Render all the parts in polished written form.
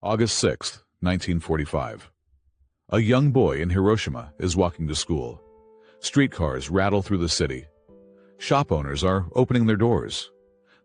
August 6, 1945. A young boy in Hiroshima is walking to school. Streetcars rattle through the city. Shop owners are opening their doors.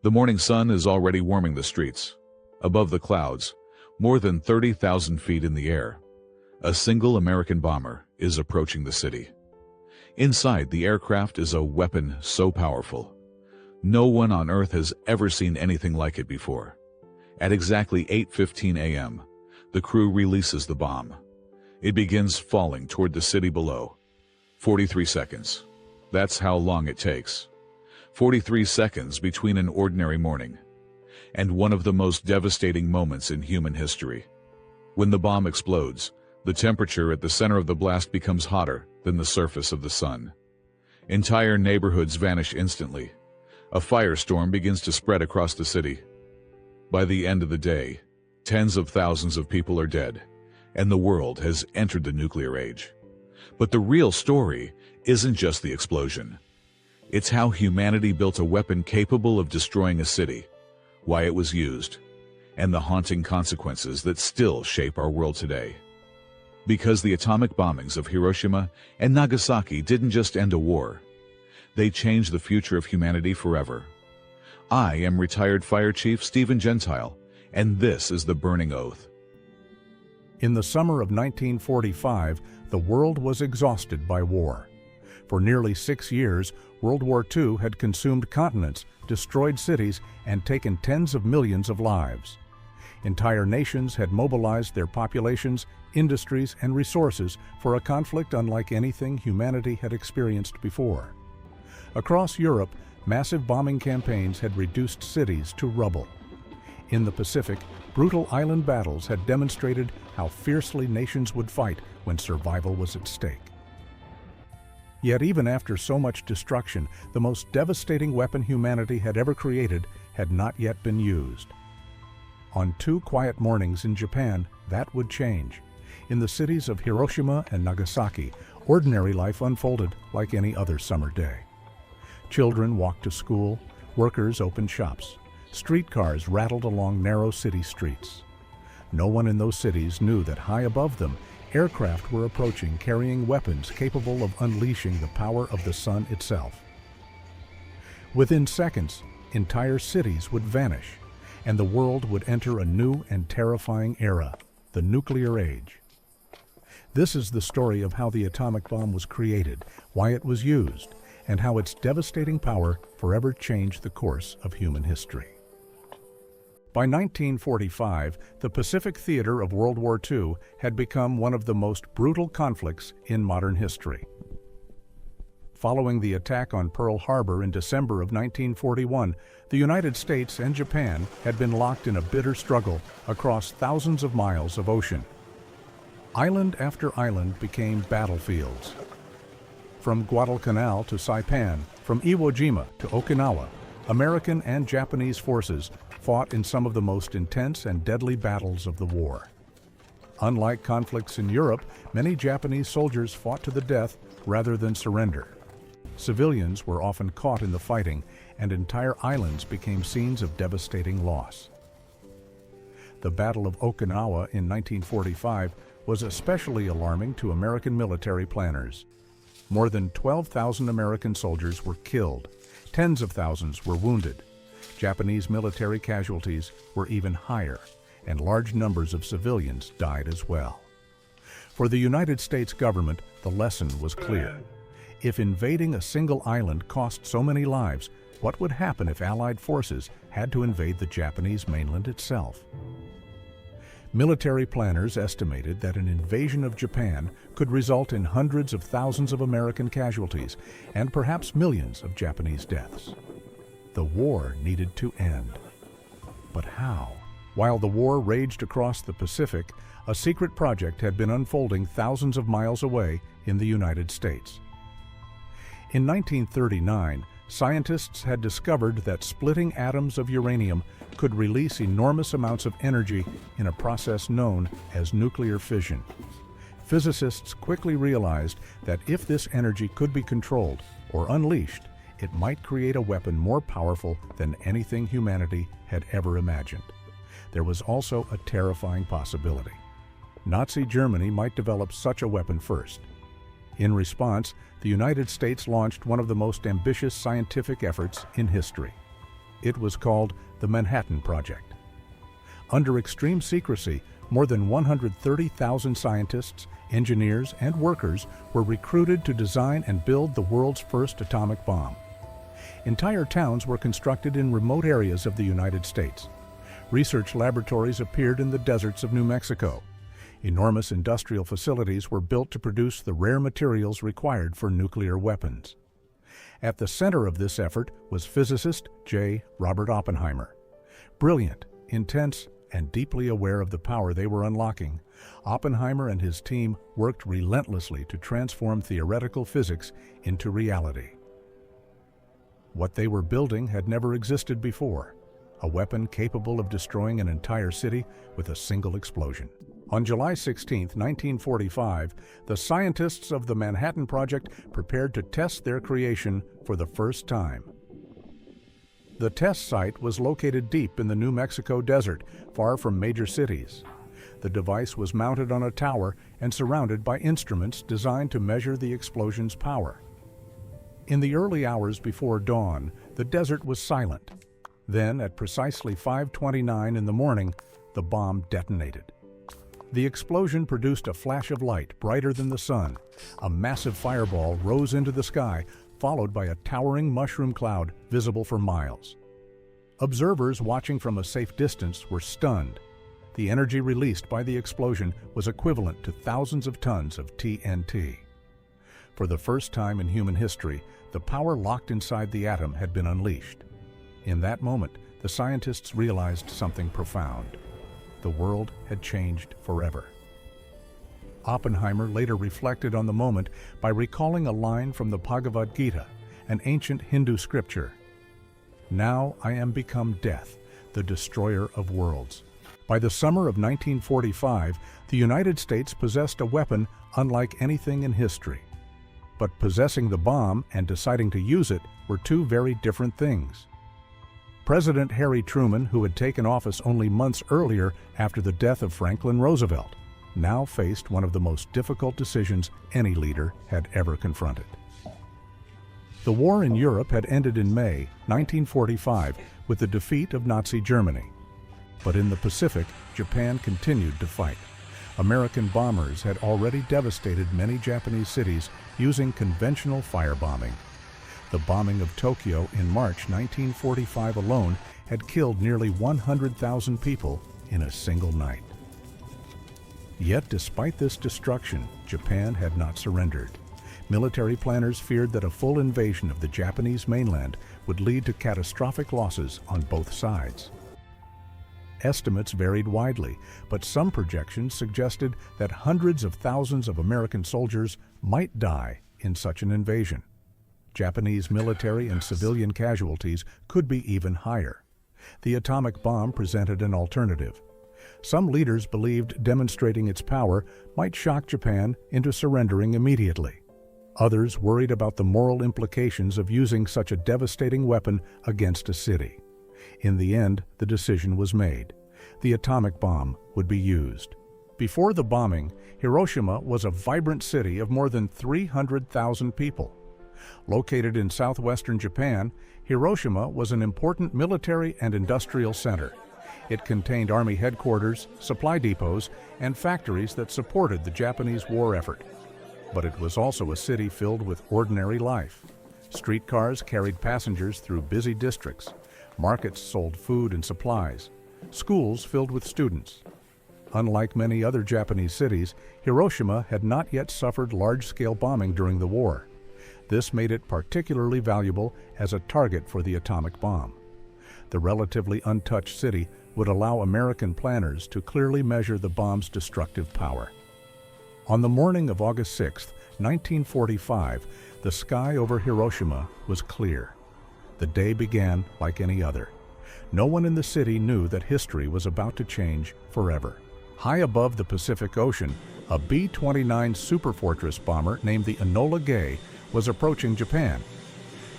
The morning sun is already warming the streets. Above the clouds, more than 30,000 feet in the air, a single American bomber is approaching the city. Inside the aircraft is a weapon so powerful. No one on Earth has ever seen anything like it before. At exactly 8:15 a.m., the crew releases the bomb. It begins falling toward the city below. 43 seconds. That's how long it takes. 43 seconds between an ordinary morning and one of the most devastating moments in human history. When the bomb explodes, the temperature at the center of the blast becomes hotter than the surface of the sun. Entire neighborhoods vanish instantly. A firestorm begins to spread across the city. By the end of the day, tens of thousands of people are dead, and the world has entered the nuclear age. But the real story isn't just the explosion. It's how humanity built a weapon capable of destroying a city, why it was used, and the haunting consequences that still shape our world today. Because the atomic bombings of Hiroshima and Nagasaki didn't just end a war, they changed the future of humanity forever. I am retired Fire Chief Stephen Gentile, and this is the Burning Oath. In the summer of 1945, the world was exhausted by war. For nearly 6 years, World War II had consumed continents, destroyed cities, and taken tens of millions of lives. Entire nations had mobilized their populations, industries, and resources for a conflict unlike anything humanity had experienced before. Across Europe, massive bombing campaigns had reduced cities to rubble. In the Pacific, brutal island battles had demonstrated how fiercely nations would fight when survival was at stake. Yet even after so much destruction, the most devastating weapon humanity had ever created had not yet been used. On 2 quiet mornings in Japan, that would change. In the cities of Hiroshima and Nagasaki, ordinary life unfolded like any other summer day. Children walked to school, workers opened shops. Streetcars rattled along narrow city streets. No one in those cities knew that high above them, aircraft were approaching carrying weapons capable of unleashing the power of the sun itself. Within seconds, entire cities would vanish, and the world would enter a new and terrifying era, the nuclear age. This is the story of how the atomic bomb was created, why it was used, and how its devastating power forever changed the course of human history. By 1945, the Pacific theater of World War II had become one of the most brutal conflicts in modern history. Following the attack on Pearl Harbor in December of 1941, the United States and Japan had been locked in a bitter struggle across thousands of miles of ocean. Island after island became battlefields. From Guadalcanal to Saipan, from Iwo Jima to Okinawa, American and Japanese forces fought in some of the most intense and deadly battles of the war. Unlike conflicts in Europe, many Japanese soldiers fought to the death rather than surrender. Civilians were often caught in the fighting, and entire islands became scenes of devastating loss. The Battle of Okinawa in 1945 was especially alarming to American military planners. More than 12,000 American soldiers were killed. Tens of thousands were wounded. Japanese military casualties were even higher, and large numbers of civilians died as well. For the United States government, the lesson was clear. If invading a single island cost so many lives, what would happen if Allied forces had to invade the Japanese mainland itself? Military planners estimated that an invasion of Japan could result in hundreds of thousands of American casualties and perhaps millions of Japanese deaths. The war needed to end. But how? While the war raged across the Pacific, a secret project had been unfolding thousands of miles away in the United States. In 1939, scientists had discovered that splitting atoms of uranium could release enormous amounts of energy in a process known as nuclear fission. Physicists quickly realized that if this energy could be controlled or unleashed, it might create a weapon more powerful than anything humanity had ever imagined. there was also a terrifying possibility. Nazi Germany might develop such a weapon first. In response, the United States launched one of the most ambitious scientific efforts in history. It was called the Manhattan Project. Under extreme secrecy, more than 130,000 scientists, engineers, and workers were recruited to design and build the world's first atomic bomb. Entire towns were constructed in remote areas of the United States. Research laboratories appeared in the deserts of New Mexico. Enormous industrial facilities were built to produce the rare materials required for nuclear weapons. At the center of this effort was physicist J. Robert Oppenheimer. Brilliant, intense, and deeply aware of the power they were unlocking, Oppenheimer and his team worked relentlessly to transform theoretical physics into reality. What they were building had never existed before, a weapon capable of destroying an entire city with a single explosion. On July 16, 1945, the scientists of the Manhattan Project prepared to test their creation for the first time. The test site was located deep in the New Mexico desert, far from major cities. The device was mounted on a tower and surrounded by instruments designed to measure the explosion's power. In the early hours before dawn, the desert was silent. Then, at precisely 5:29 in the morning, the bomb detonated. The explosion produced a flash of light brighter than the sun. A massive fireball rose into the sky, followed by a towering mushroom cloud visible for miles. Observers watching from a safe distance were stunned. The energy released by the explosion was equivalent to thousands of tons of TNT. For the first time in human history, the power locked inside the atom had been unleashed. In that moment, the scientists realized something profound. The world had changed forever. Oppenheimer later reflected on the moment by recalling a line from the Bhagavad Gita, an ancient Hindu scripture. "Now I am become death, the destroyer of worlds." By the summer of 1945, the United States possessed a weapon unlike anything in history. But possessing the bomb and deciding to use it were two very different things. President Harry Truman, who had taken office only months earlier after the death of Franklin Roosevelt, now faced one of the most difficult decisions any leader had ever confronted. The war in Europe had ended in May 1945 with the defeat of Nazi Germany. But in the Pacific, Japan continued to fight. American bombers had already devastated many Japanese cities using conventional firebombing. The bombing of Tokyo in March 1945 alone had killed nearly 100,000 people in a single night. Yet, despite this destruction, Japan had not surrendered. Military planners feared that a full invasion of the Japanese mainland would lead to catastrophic losses on both sides. Estimates varied widely, but some projections suggested that hundreds of thousands of American soldiers might die in such an invasion. Japanese military and civilian casualties could be even higher. The atomic bomb presented an alternative. Some leaders believed demonstrating its power might shock Japan into surrendering immediately. Others worried about the moral implications of using such a devastating weapon against a city. In the end, the decision was made. The atomic bomb would be used. Before the bombing, Hiroshima was a vibrant city of more than 300,000 people. Located in southwestern Japan, Hiroshima was an important military and industrial center. It contained army headquarters, supply depots, and factories that supported the Japanese war effort. But it was also a city filled with ordinary life. Streetcars carried passengers through busy districts. Markets sold food and supplies. Schools filled with students. Unlike many other Japanese cities, Hiroshima had not yet suffered large-scale bombing during the war. This made it particularly valuable as a target for the atomic bomb. The relatively untouched city would allow American planners to clearly measure the bomb's destructive power. On the morning of August 6, 1945, the sky over Hiroshima was clear. The day began like any other. No one in the city knew that history was about to change forever. High above the Pacific Ocean, a B-29 Superfortress bomber named the Enola Gay was approaching Japan.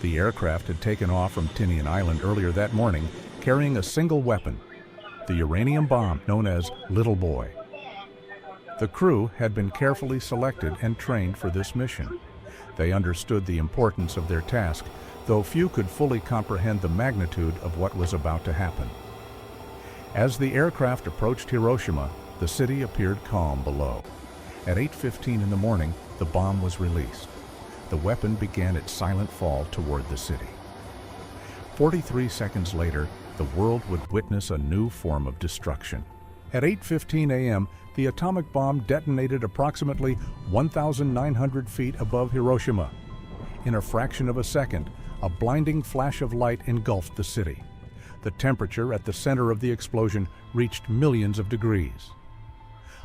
The aircraft had taken off from Tinian Island earlier that morning, carrying a single weapon. the uranium bomb known as Little Boy. The crew had been carefully selected and trained for this mission. They understood the importance of their task, though few could fully comprehend the magnitude of what was about to happen. As the aircraft approached Hiroshima, the city appeared calm below. At 8:15 in the morning, the bomb was released. The weapon began its silent fall toward the city. 43 seconds later, the world would witness a new form of destruction. At 8:15 a.m., the atomic bomb detonated approximately 1,900 feet above Hiroshima. In a fraction of a second, a blinding flash of light engulfed the city. The temperature at the center of the explosion reached millions of degrees.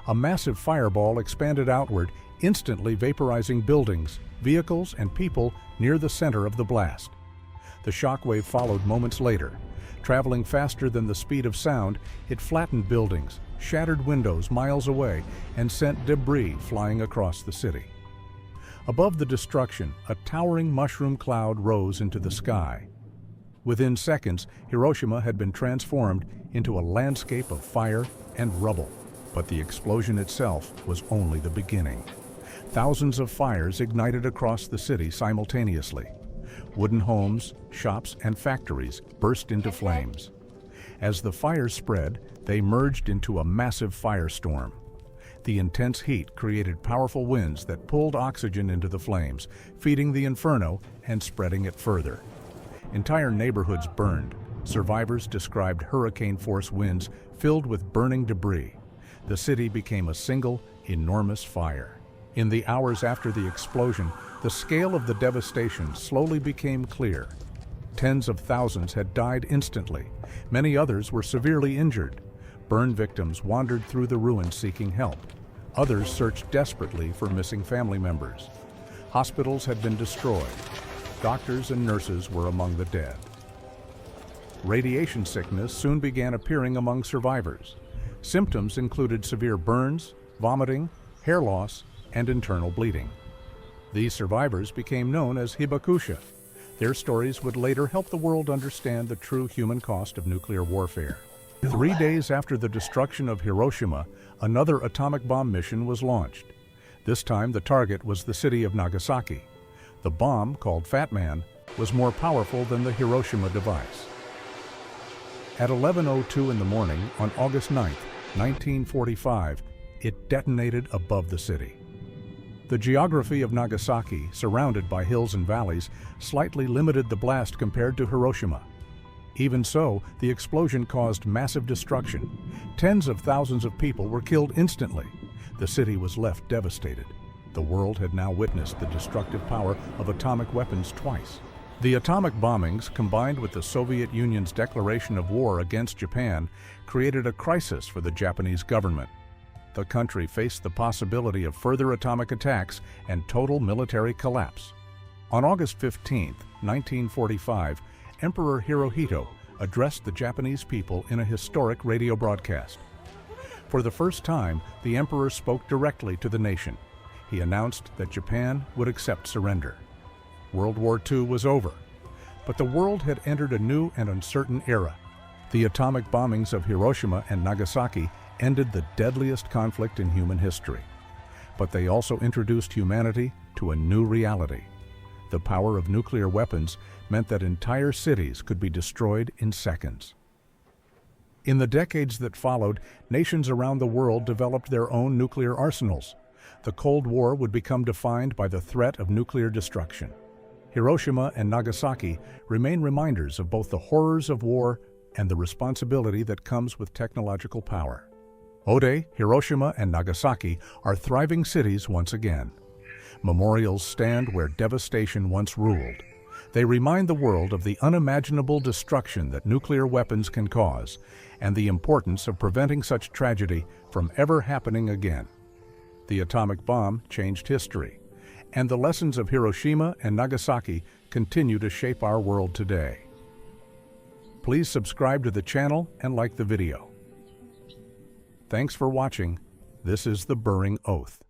A massive fireball expanded outward, instantly vaporizing buildings, vehicles, and people near the center of the blast. The shockwave followed moments later. Traveling faster than the speed of sound, it flattened buildings, shattered windows miles away, and sent debris flying across the city. Above the destruction, a towering mushroom cloud rose into the sky. Within seconds, Hiroshima had been transformed into a landscape of fire and rubble. But the explosion itself was only the beginning. Thousands of fires ignited across the city simultaneously. Wooden homes, shops, and factories burst into flames. As the fires spread, they merged into a massive firestorm. The intense heat created powerful winds that pulled oxygen into the flames, feeding the inferno and spreading it further. Entire neighborhoods burned. Survivors described hurricane-force winds filled with burning debris. The city became a single, enormous fire. In the hours after the explosion, the scale of the devastation slowly became clear. Tens of thousands had died instantly. Many others were severely injured. Burn victims wandered through the ruins seeking help. Others searched desperately for missing family members. Hospitals had been destroyed. Doctors and nurses were among the dead. Radiation sickness soon began appearing among survivors. Symptoms included severe burns, vomiting, hair loss, and internal bleeding. These survivors became known as hibakusha. Their stories would later help the world understand the true human cost of nuclear warfare. 3 days after the destruction of Hiroshima, another atomic bomb mission was launched. This time the target was the city of Nagasaki. The bomb, called Fat Man, was more powerful than the Hiroshima device. At 11:02 in the morning on August 9, 1945, it detonated above the city. The geography of Nagasaki, surrounded by hills and valleys, slightly limited the blast compared to Hiroshima. Even so, the explosion caused massive destruction. Tens of thousands of people were killed instantly. The city was left devastated. The world had now witnessed the destructive power of atomic weapons twice. The atomic bombings, combined with the Soviet Union's declaration of war against Japan, created a crisis for the Japanese government. The country faced the possibility of further atomic attacks and total military collapse. On August 15, 1945, Emperor Hirohito addressed the Japanese people in a historic radio broadcast. For the first time, the emperor spoke directly to the nation. He announced that Japan would accept surrender. World War II was over, but the world had entered a new and uncertain era. The atomic bombings of Hiroshima and Nagasaki ended the deadliest conflict in human history. But they also introduced humanity to a new reality. The power of nuclear weapons meant that entire cities could be destroyed in seconds. In the decades that followed, nations around the world developed their own nuclear arsenals. The Cold War would become defined by the threat of nuclear destruction. Hiroshima and Nagasaki remain reminders of both the horrors of war and the responsibility that comes with technological power. Ode, Hiroshima, and Nagasaki are thriving cities once again. Memorials stand where devastation once ruled. They remind the world of the unimaginable destruction that nuclear weapons can cause and the importance of preventing such tragedy from ever happening again. The atomic bomb changed history, and the lessons of Hiroshima and Nagasaki continue to shape our world today. Please subscribe to the channel and like the video. Thanks for watching. This is The Burring Oath.